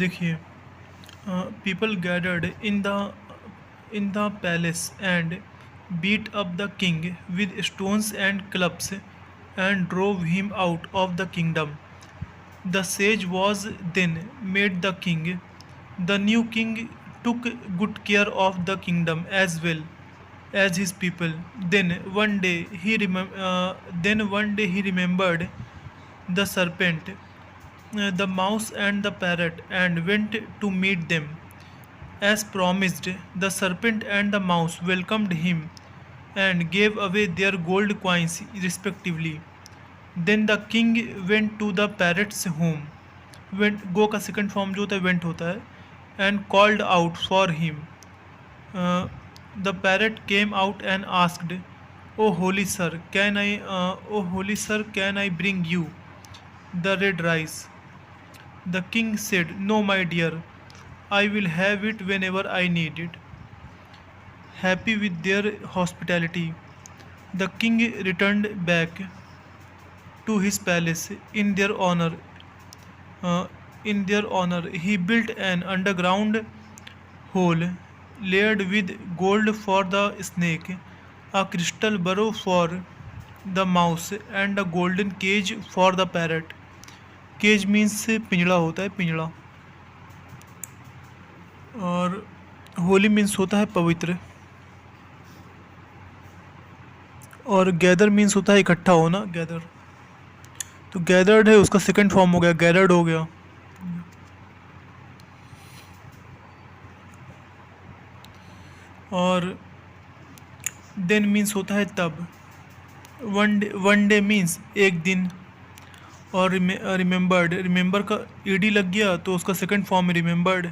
देखिए, people gathered in the palace and beat up the king with stones and clubs and drove him out of the kingdom. The sage was then made the king. The new king took good care of the kingdom as well as his people. Then one day he remembered the serpent, the mouse and the parrot, and went to meet them. As promised, the serpent and the mouse welcomed him and gave away their gold coins respectively. Then the king went to the parrot's home. Went go का second form जो होता है went होता है and called out for him. Uh, the parrot came out and asked, "Oh holy sir, can I bring you the red rice?" The king said, "No, my dear, I will have it whenever I need it." Happy with their hospitality, the king returned back to his palace in their honor. Uh, he built an underground hole layered with gold for the snake, a crystal burrow for the mouse, and a golden cage for the parrot. Cage means पिंजड़ा होता है, पिंजड़ा। और Holi means होता है पवित्र। और gather means होता है इकट्ठा होना, गैदर। तो गैदर्ड है, उसका सेकंड फॉर्म हो गया, गैदर्ड हो गया। और देन मीन्स होता है तब। वन डे मीन्स एक दिन। और रिमेंबर्ड, रिमेंबर का ईडी लग गया तो उसका सेकंड फॉर्म है रिमेंबर्ड।